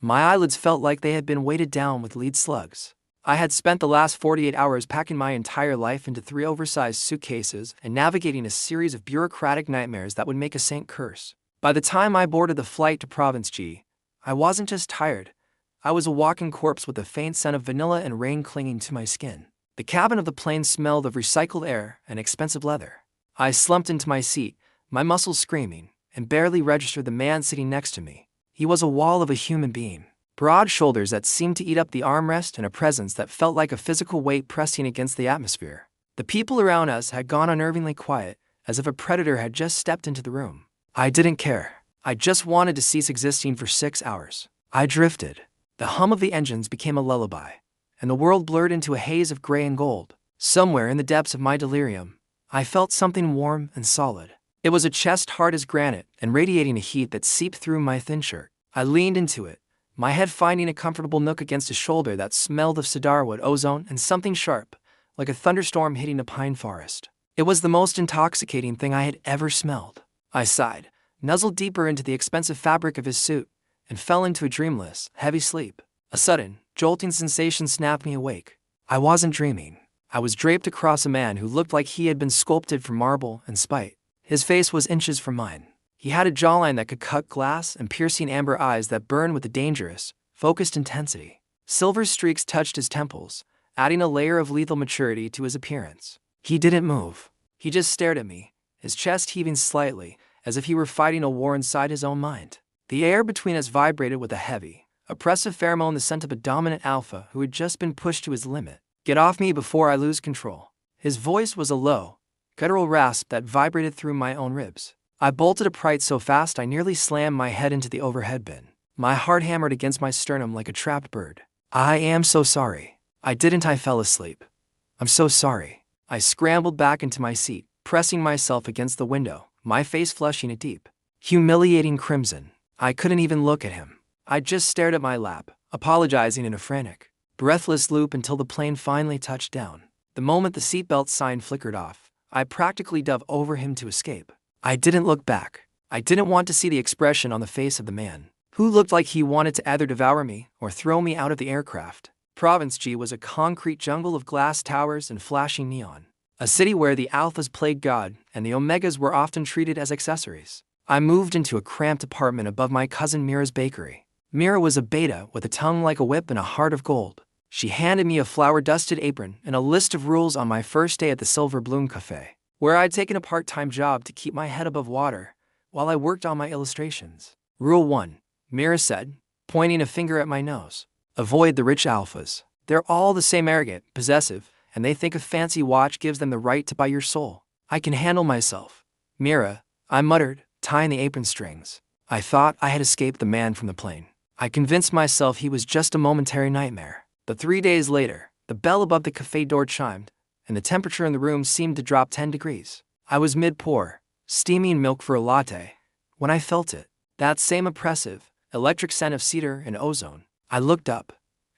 My eyelids felt like they had been weighted down with lead slugs. I had spent the last 48 hours packing my entire life into 3 oversized suitcases and navigating a series of bureaucratic nightmares that would make a saint curse. By the time I boarded the flight to Province G, I wasn't just tired. I was a walking corpse with a faint scent of vanilla and rain clinging to my skin. The cabin of the plane smelled of recycled air and expensive leather. I slumped into my seat, my muscles screaming, and barely registered the man sitting next to me. He was a wall of a human being. Broad shoulders that seemed to eat up the armrest and a presence that felt like a physical weight pressing against the atmosphere. The people around us had gone unnervingly quiet, as if a predator had just stepped into the room. I didn't care. I just wanted to cease existing for 6 hours. I drifted. The hum of the engines became a lullaby, and the world blurred into a haze of gray and gold. Somewhere in the depths of my delirium, I felt something warm and solid. It was a chest hard as granite and radiating a heat that seeped through my thin shirt. I leaned into it, my head finding a comfortable nook against a shoulder that smelled of cedarwood, ozone, and something sharp, like a thunderstorm hitting a pine forest. It was the most intoxicating thing I had ever smelled. I sighed, nuzzled deeper into the expensive fabric of his suit, and fell into a dreamless, heavy sleep. A sudden, jolting sensation snapped me awake. I wasn't dreaming. I was draped across a man who looked like he had been sculpted from marble and spite. His face was inches from mine. He had a jawline that could cut glass and piercing amber eyes that burned with a dangerous, focused intensity. Silver streaks touched his temples, adding a layer of lethal maturity to his appearance. He didn't move. He just stared at me, his chest heaving slightly, as if he were fighting a war inside his own mind. The air between us vibrated with a heavy, oppressive pheromone, the scent of a dominant alpha who had just been pushed to his limit. "Get off me before I lose control." His voice was a low, guttural rasp that vibrated through my own ribs. I bolted upright so fast I nearly slammed my head into the overhead bin. My heart hammered against my sternum like a trapped bird. "I am so sorry." I fell asleep. "I'm so sorry." I scrambled back into my seat, pressing myself against the window, my face flushing a deep, humiliating crimson. I couldn't even look at him. I just stared at my lap, apologizing in a frantic, breathless loop until the plane finally touched down. The moment the seatbelt sign flickered off, I practically dove over him to escape. I didn't look back. I didn't want to see the expression on the face of the man, who looked like he wanted to either devour me or throw me out of the aircraft. Province G was a concrete jungle of glass towers and flashing neon. A city where the alphas played God and the omegas were often treated as accessories. I moved into a cramped apartment above my cousin Mira's bakery. Mira was a beta with a tongue like a whip and a heart of gold. She handed me a flour-dusted apron and a list of rules on my first day at the Silver Bloom Cafe, where I'd taken a part-time job to keep my head above water while I worked on my illustrations. Rule 1, Mira said, pointing a finger at my nose. Avoid the rich alphas. They're all the same, arrogant, possessive, and they think a fancy watch gives them the right to buy your soul. I can handle myself, Mira, I muttered, tying the apron strings. I thought I had escaped the man from the plane. I convinced myself he was just a momentary nightmare. But 3 days later, the bell above the cafe door chimed, and the temperature in the room seemed to drop 10 degrees. I was mid-pour, steaming milk for a latte, when I felt it. That same oppressive, electric scent of cedar and ozone. I looked up,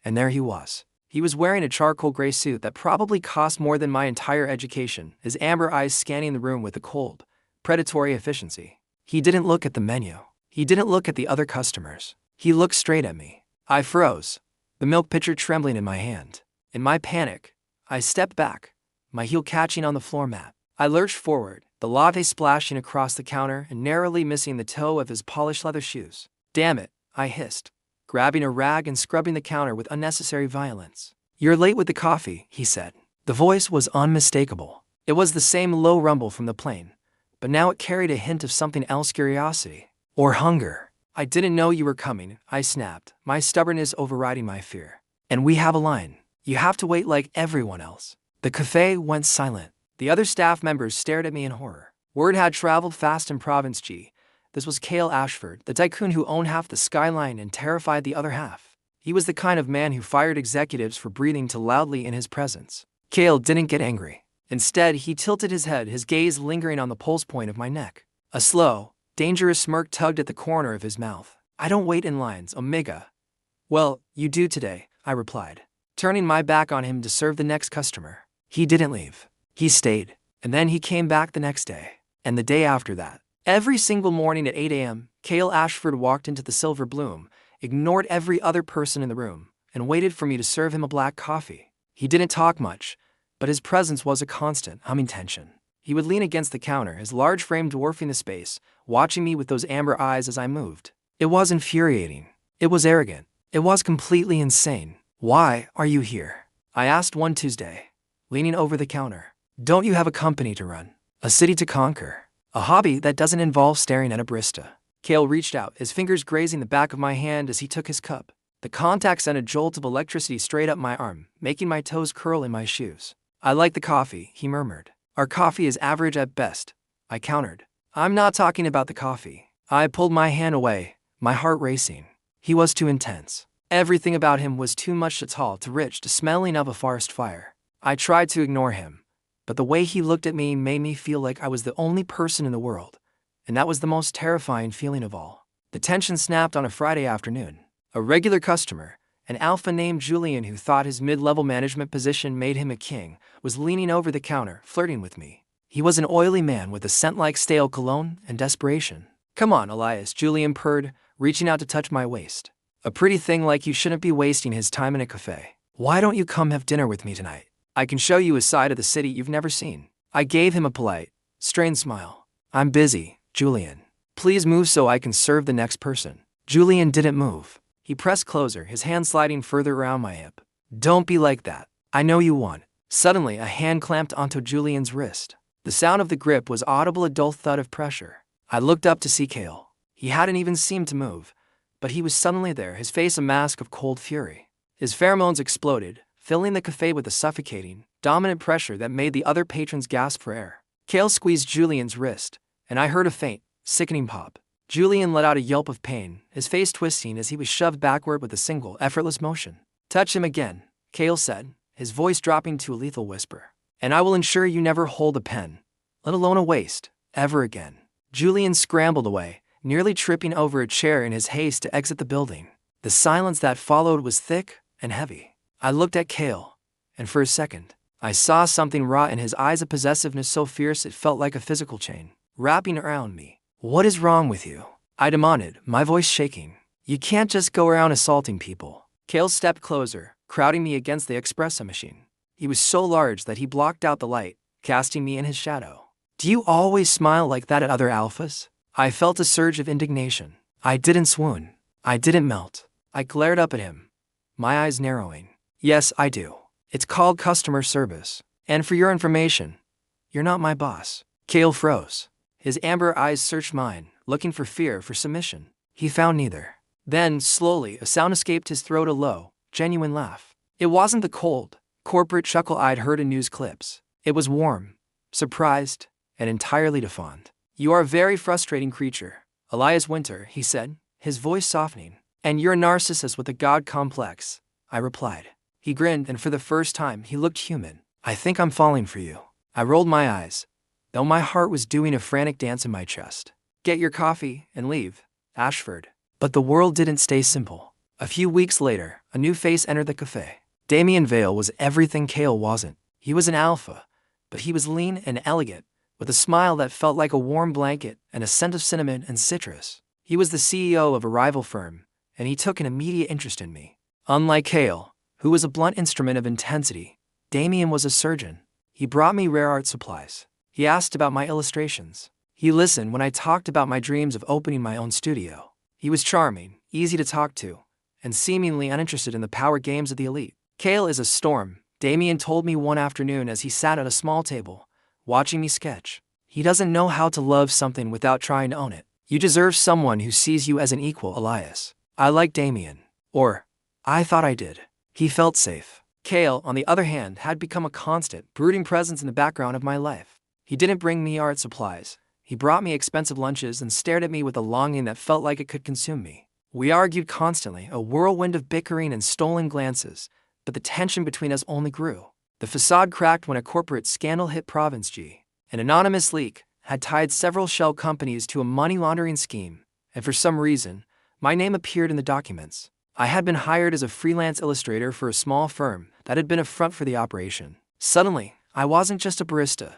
and there he was. He was wearing a charcoal gray suit that probably cost more than my entire education, his amber eyes scanning the room with a cold, predatory efficiency. He didn't look at the menu. He didn't look at the other customers. He looked straight at me. I froze, the milk pitcher trembling in my hand. In my panic, I stepped back, my heel catching on the floor mat. I lurched forward, the latte splashing across the counter and narrowly missing the toe of his polished leather shoes. "Damn it," I hissed, grabbing a rag and scrubbing the counter with unnecessary violence. "You're late with the coffee," he said. The voice was unmistakable. It was the same low rumble from the plane, but now it carried a hint of something else, curiosity. Or hunger. "I didn't know you were coming," I snapped, my stubbornness overriding my fear. "And we have a line. You have to wait like everyone else." The cafe went silent. The other staff members stared at me in horror. Word had traveled fast in Province G. This was Cale Ashford, the tycoon who owned half the skyline and terrified the other half. He was the kind of man who fired executives for breathing too loudly in his presence. Cale didn't get angry. Instead, he tilted his head, his gaze lingering on the pulse point of my neck. A slow, dangerous smirk tugged at the corner of his mouth. "I don't wait in lines, Omega." "Well, you do today," I replied, turning my back on him to serve the next customer. He didn't leave. He stayed, and then he came back the next day, and the day after that. Every single morning at 8 a.m., Cale Ashford walked into the Silver Bloom, ignored every other person in the room, and waited for me to serve him a black coffee. He didn't talk much, but his presence was a constant, humming tension. He would lean against the counter, his large frame dwarfing the space, watching me with those amber eyes as I moved. It was infuriating. It was arrogant. It was completely insane. "Why are you here?" I asked one Tuesday, leaning over the counter. "Don't you have a company to run? A city to conquer? A hobby that doesn't involve staring at a barista?" Cale reached out, his fingers grazing the back of my hand as he took his cup. The contact sent a jolt of electricity straight up my arm, making my toes curl in my shoes. "I like the coffee," he murmured. "Our coffee is average at best," I countered. "I'm not talking about the coffee." I pulled my hand away, my heart racing. He was too intense. Everything about him was too much, too tall, too rich, too smelling of a forest fire. I tried to ignore him, but the way he looked at me made me feel like I was the only person in the world, and that was the most terrifying feeling of all. The tension snapped on a Friday afternoon. A regular customer, an alpha named Julian who thought his mid-level management position made him a king, was leaning over the counter, flirting with me. He was an oily man with a scent like stale cologne and desperation. "Come on, Elias," Julian purred, reaching out to touch my waist. "A pretty thing like you shouldn't be wasting his time in a cafe. Why don't you come have dinner with me tonight? I can show you a side of the city you've never seen." I gave him a polite, strained smile. "I'm busy, Julian. Please move so I can serve the next person." Julian didn't move. He pressed closer, his hand sliding further around my hip. "Don't be like that. I know you want." Suddenly, a hand clamped onto Julian's wrist. The sound of the grip was audible, a dull thud of pressure. I looked up to see Cale. He hadn't even seemed to move, but he was suddenly there, his face a mask of cold fury. His pheromones exploded, filling the cafe with a suffocating, dominant pressure that made the other patrons gasp for air. Cale squeezed Julian's wrist, and I heard a faint, sickening pop. Julian let out a yelp of pain, his face twisting as he was shoved backward with a single, effortless motion. "Touch him again," Cale said, his voice dropping to a lethal whisper. "And I will ensure you never hold a pen, let alone a waist, ever again." Julian scrambled away, nearly tripping over a chair in his haste to exit the building. The silence that followed was thick and heavy. I looked at Cale, and for a second, I saw something raw in his eyes, a possessiveness so fierce it felt like a physical chain, wrapping around me. "What is wrong with you?" I demanded, my voice shaking. "You can't just go around assaulting people." Cale stepped closer, crowding me against the espresso machine. He was so large that he blocked out the light, casting me in his shadow. "Do you always smile like that at other alphas?" I felt a surge of indignation. I didn't swoon. I didn't melt. I glared up at him, my eyes narrowing. "Yes, I do. It's called customer service. And for your information, you're not my boss." Cale froze. His amber eyes searched mine, looking for fear, for submission. He found neither. Then, slowly, a sound escaped his throat, a low, genuine laugh. It wasn't the cold, corporate chuckle I'd heard in news clips. It was warm, surprised, and entirely defiant. "You are a very frustrating creature, Elias Winter," he said, his voice softening. "And you're a narcissist with a god complex," I replied. He grinned, and for the first time, he looked human. "I think I'm falling for you." I rolled my eyes, though my heart was doing a frantic dance in my chest. "Get your coffee and leave, Ashford." But the world didn't stay simple. A few weeks later, a new face entered the cafe. Damien Vale was everything Cale wasn't. He was an alpha, but he was lean and elegant, with a smile that felt like a warm blanket and a scent of cinnamon and citrus. He was the CEO of a rival firm, and he took an immediate interest in me. Unlike Cale, who was a blunt instrument of intensity, Damien was a surgeon. He brought me rare art supplies. He asked about my illustrations. He listened when I talked about my dreams of opening my own studio. He was charming, easy to talk to, and seemingly uninterested in the power games of the elite. "Cale is a storm," Damien told me one afternoon as he sat at a small table, watching me sketch. "He doesn't know how to love something without trying to own it. You deserve someone who sees you as an equal, Elias." I liked Damien. Or, I thought I did. He felt safe. Cale, on the other hand, had become a constant, brooding presence in the background of my life. He didn't bring me art supplies. He brought me expensive lunches and stared at me with a longing that felt like it could consume me. We argued constantly, a whirlwind of bickering and stolen glances, but the tension between us only grew. The facade cracked when a corporate scandal hit Province G. An anonymous leak had tied several shell companies to a money laundering scheme, and for some reason, my name appeared in the documents. I had been hired as a freelance illustrator for a small firm that had been a front for the operation. Suddenly, I wasn't just a barista.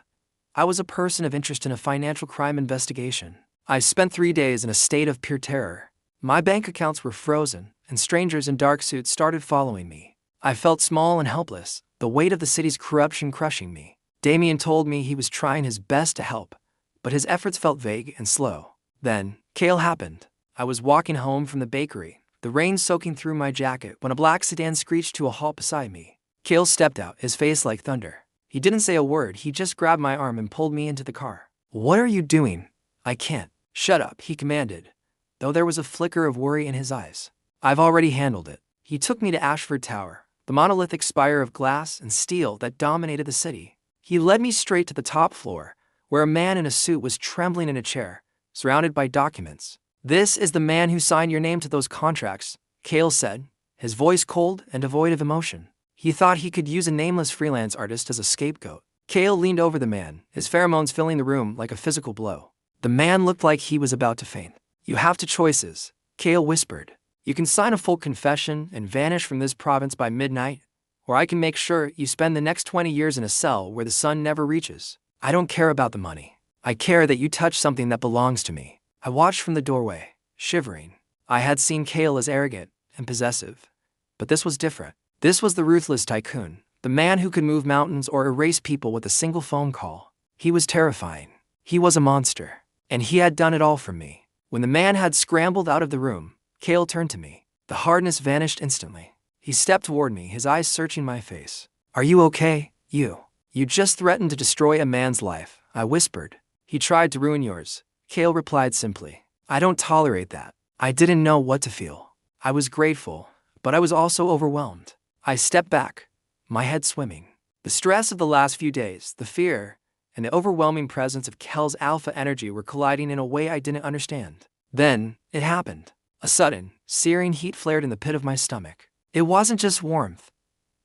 I was a person of interest in a financial crime investigation. I spent 3 days in a state of pure terror. My bank accounts were frozen, and strangers in dark suits started following me. I felt small and helpless, the weight of the city's corruption crushing me. Damien told me he was trying his best to help, but his efforts felt vague and slow. Then, Kale happened. I was walking home from the bakery, the rain soaking through my jacket, when a black sedan screeched to a halt beside me. Kale stepped out, his face like thunder. He didn't say a word, he just grabbed my arm and pulled me into the car. "What are you doing?" "I can't." "Shut up," he commanded, though there was a flicker of worry in his eyes. "I've already handled it." He took me to Ashford Tower, the monolithic spire of glass and steel that dominated the city. He led me straight to the top floor, where a man in a suit was trembling in a chair, surrounded by documents. "This is the man who signed your name to those contracts," Kale said, his voice cold and devoid of emotion. He thought he could use a nameless freelance artist as a scapegoat. Kale leaned over the man, his pheromones filling the room like a physical blow. The man looked like he was about to faint. "You have two choices," Kale whispered. "You can sign a full confession and vanish from this province by midnight, or I can make sure you spend the next 20 years in a cell where the sun never reaches. I don't care about the money. I care that you touch something that belongs to me." I watched from the doorway, shivering. I had seen Kale as arrogant and possessive, but this was different. This was the ruthless tycoon, the man who could move mountains or erase people with a single phone call. He was terrifying. He was a monster, and he had done it all for me. When the man had scrambled out of the room, Kale turned to me. The hardness vanished instantly. He stepped toward me, his eyes searching my face. "Are you okay? You just threatened to destroy a man's life," I whispered. "He tried to ruin yours," Kale replied simply. "I don't tolerate that." I didn't know what to feel. I was grateful, but I was also overwhelmed. I stepped back, my head swimming. The stress of the last few days, the fear, and the overwhelming presence of Kel's alpha energy were colliding in a way I didn't understand. Then, it happened. A sudden, searing heat flared in the pit of my stomach. It wasn't just warmth.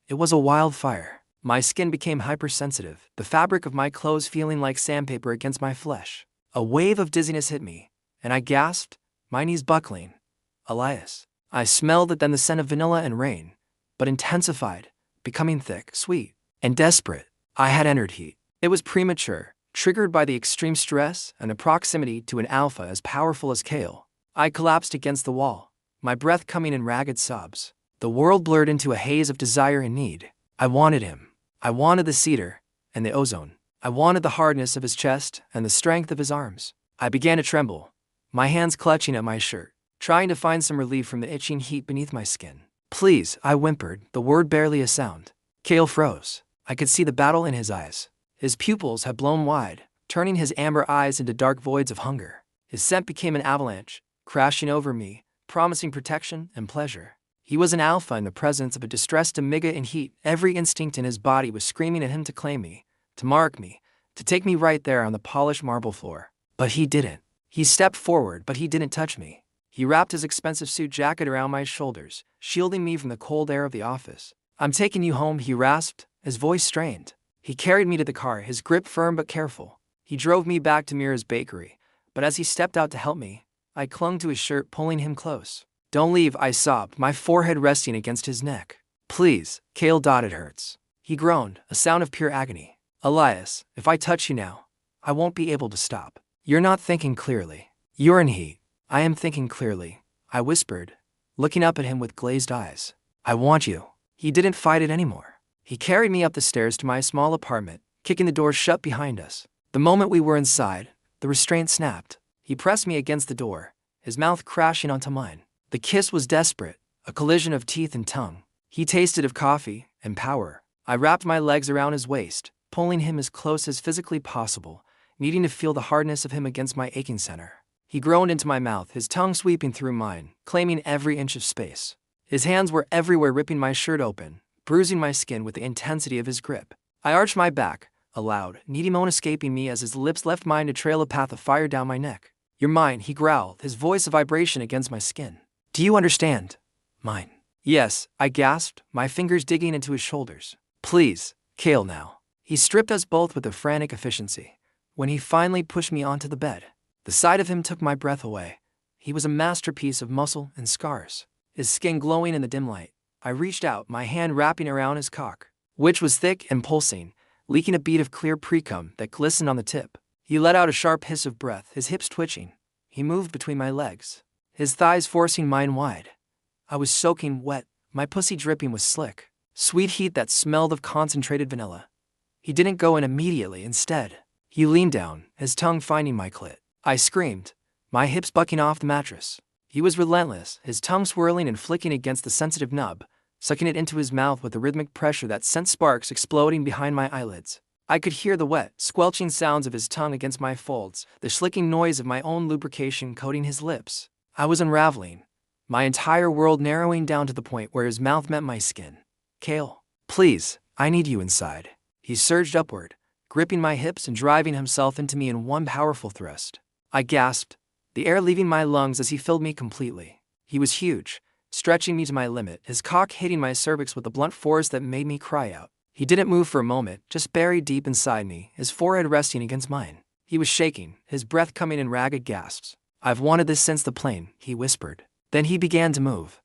It was a wildfire. My skin became hypersensitive, the fabric of my clothes feeling like sandpaper against my flesh. A wave of dizziness hit me, and I gasped, my knees buckling. "Elias." I smelled it, then the scent of vanilla and rain, but intensified, becoming thick, sweet, and desperate. I had entered heat. It was premature, triggered by the extreme stress and the proximity to an alpha as powerful as Kale. I collapsed against the wall, my breath coming in ragged sobs. The world blurred into a haze of desire and need. I wanted him. I wanted the cedar and the ozone. I wanted the hardness of his chest and the strength of his arms. I began to tremble, my hands clutching at my shirt, trying to find some relief from the itching heat beneath my skin. "Please," I whimpered, the word barely a sound. Kale froze. I could see the battle in his eyes. His pupils had blown wide, turning his amber eyes into dark voids of hunger. His scent became an avalanche, crashing over me, promising protection and pleasure. He was an alpha in the presence of a distressed amiga in heat. Every instinct in his body was screaming at him to claim me, to mark me, to take me right there on the polished marble floor. But he didn't. He stepped forward, but he didn't touch me. He wrapped his expensive suit jacket around my shoulders, shielding me from the cold air of the office. "I'm taking you home," he rasped, his voice strained. He carried me to the car, his grip firm but careful. He drove me back to Mira's bakery, but as he stepped out to help me, I clung to his shirt, pulling him close. "Don't leave," I sobbed, my forehead resting against his neck. "Please." Kale dotted hurts. He groaned, a sound of pure agony. "Elias, if I touch you now, I won't be able to stop." "You're not thinking clearly. You're in heat." "I am thinking clearly," I whispered, looking up at him with glazed eyes. "I want you." He didn't fight it anymore. He carried me up the stairs to my small apartment, kicking the door shut behind us. The moment we were inside, the restraint snapped. He pressed me against the door, his mouth crashing onto mine. The kiss was desperate, a collision of teeth and tongue. He tasted of coffee and power. I wrapped my legs around his waist, pulling him as close as physically possible, needing to feel the hardness of him against my aching center. He groaned into my mouth, his tongue sweeping through mine, claiming every inch of space. His hands were everywhere, ripping my shirt open, bruising my skin with the intensity of his grip. I arched my back, a loud, needy moan escaping me as his lips left mine to trail a path of fire down my neck. "You're mine," he growled, his voice a vibration against my skin. "Do you understand? Mine." "Yes," I gasped, my fingers digging into his shoulders. "Please, Kale, now." He stripped us both with a frantic efficiency. When he finally pushed me onto the bed, the sight of him took my breath away. He was a masterpiece of muscle and scars, his skin glowing in the dim light. I reached out, my hand wrapping around his cock, which was thick and pulsing, leaking a bead of clear precum that glistened on the tip. He let out a sharp hiss of breath, his hips twitching. He moved between my legs, his thighs forcing mine wide. I was soaking wet, my pussy dripping with slick, sweet heat that smelled of concentrated vanilla. He didn't go in immediately. Instead, he leaned down, his tongue finding my clit. I screamed, my hips bucking off the mattress. He was relentless, his tongue swirling and flicking against the sensitive nub, sucking it into his mouth with a rhythmic pressure that sent sparks exploding behind my eyelids. I could hear the wet, squelching sounds of his tongue against my folds, the slicking noise of my own lubrication coating his lips. I was unraveling, my entire world narrowing down to the point where his mouth met my skin. Kale, please, I need you inside. He surged upward, gripping my hips and driving himself into me in one powerful thrust. I gasped, the air leaving my lungs as he filled me completely. He was huge, stretching me to my limit, his cock hitting my cervix with a blunt force that made me cry out. He didn't move for a moment, just buried deep inside me, his forehead resting against mine. He was shaking, his breath coming in ragged gasps. I've wanted this since the plane, he whispered. Then he began to move.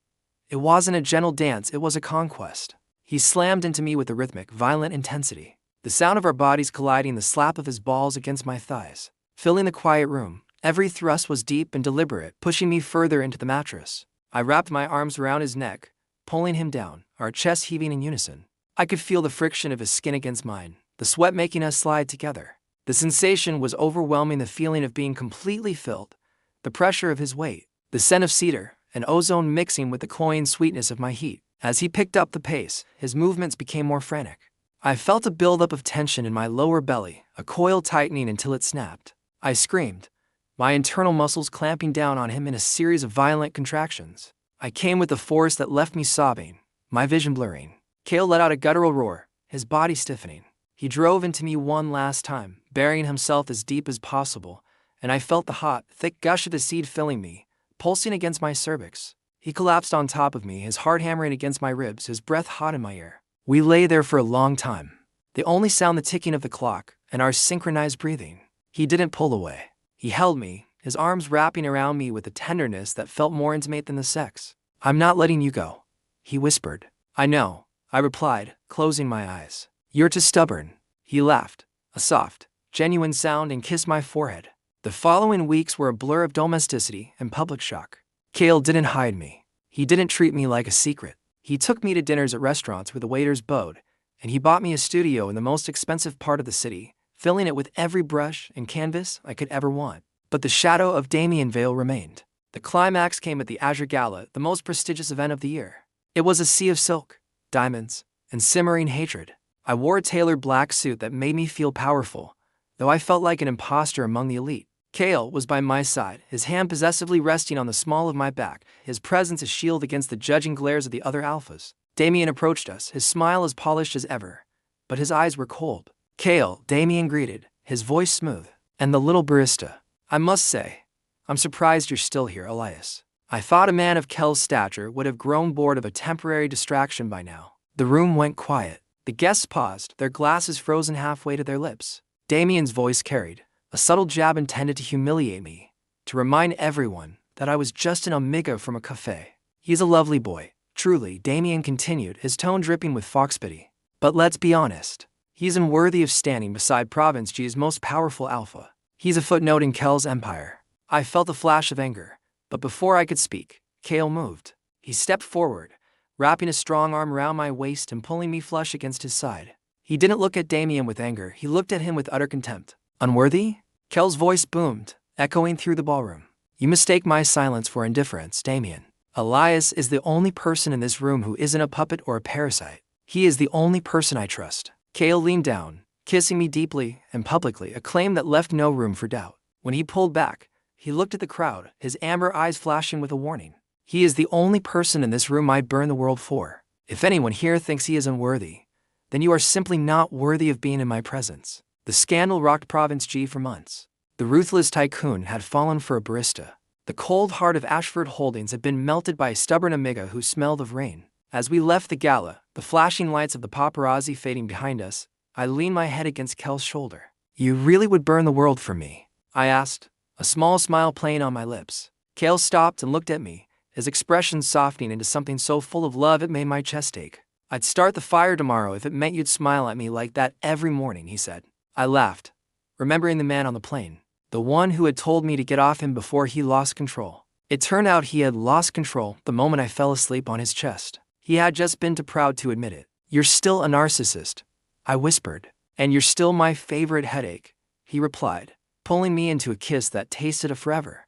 It wasn't a gentle dance, it was a conquest. He slammed into me with a rhythmic, violent intensity. The sound of our bodies colliding, the slap of his balls against my thighs, filling the quiet room. Every thrust was deep and deliberate, pushing me further into the mattress. I wrapped my arms around his neck, pulling him down, our chests heaving in unison. I could feel the friction of his skin against mine, the sweat making us slide together. The sensation was overwhelming, the feeling of being completely filled, the pressure of his weight, the scent of cedar and ozone mixing with the cloying sweetness of my heat. As he picked up the pace, his movements became more frantic. I felt a buildup of tension in my lower belly, a coil tightening until it snapped. I screamed, my internal muscles clamping down on him in a series of violent contractions. I came with a force that left me sobbing, my vision blurring. Kale let out a guttural roar, his body stiffening. He drove into me one last time, burying himself as deep as possible, and I felt the hot, thick gush of the seed filling me, pulsing against my cervix. He collapsed on top of me, his heart hammering against my ribs, his breath hot in my ear. We lay there for a long time, the only sound the ticking of the clock and our synchronized breathing. He didn't pull away. He held me, his arms wrapping around me with a tenderness that felt more intimate than the sex. I'm not letting you go, he whispered. I know, I replied, closing my eyes. You're too stubborn. He laughed, a soft, genuine sound, and kissed my forehead. The following weeks were a blur of domesticity and public shock. Kale didn't hide me. He didn't treat me like a secret. He took me to dinners at restaurants where the waiters bowed, and he bought me a studio in the most expensive part of the city, filling it with every brush and canvas I could ever want. But the shadow of Damien Vale remained. The climax came at the Azure Gala, the most prestigious event of the year. It was a sea of silk, diamonds, and simmering hatred. I wore a tailored black suit that made me feel powerful, though I felt like an imposter among the elite. Kale was by my side, his hand possessively resting on the small of my back, his presence a shield against the judging glares of the other alphas. Damien approached us, his smile as polished as ever, but his eyes were cold. Kale, Damien greeted, his voice smooth. And the little barista. I must say, I'm surprised you're still here, Elias. I thought a man of Kel's stature would have grown bored of a temporary distraction by now. The room went quiet. The guests paused, their glasses frozen halfway to their lips. Damien's voice carried, a subtle jab intended to humiliate me, to remind everyone that I was just an amiga from a cafe. He's a lovely boy, truly, Damien continued, his tone dripping with fox pity. But let's be honest. He's unworthy of standing beside Province G's most powerful alpha. He's a footnote in Kel's empire. I felt a flash of anger, but before I could speak, Kale moved. He stepped forward, wrapping a strong arm around my waist and pulling me flush against his side. He didn't look at Damien with anger, he looked at him with utter contempt. Unworthy? Kel's voice boomed, echoing through the ballroom. You mistake my silence for indifference, Damien. Elias is the only person in this room who isn't a puppet or a parasite. He is the only person I trust. Kale leaned down, kissing me deeply and publicly, a claim that left no room for doubt. When he pulled back, he looked at the crowd, his amber eyes flashing with a warning. He is the only person in this room I'd burn the world for. If anyone here thinks he is unworthy, then you are simply not worthy of being in my presence. The scandal rocked Province G for months. The ruthless tycoon had fallen for a barista. The cold heart of Ashford Holdings had been melted by a stubborn amiga who smelled of rain. As we left the gala, the flashing lights of the paparazzi fading behind us, I leaned my head against Kel's shoulder. You really would burn the world for me? I asked, a small smile playing on my lips. Kale stopped and looked at me, his expression softening into something so full of love it made my chest ache. I'd start the fire tomorrow if it meant you'd smile at me like that every morning, he said. I laughed, remembering the man on the plane, the one who had told me to get off him before he lost control. It turned out he had lost control the moment I fell asleep on his chest. He had just been too proud to admit it. "You're still a narcissist," I whispered. "And you're still my favorite headache," he replied, pulling me into a kiss that tasted of forever.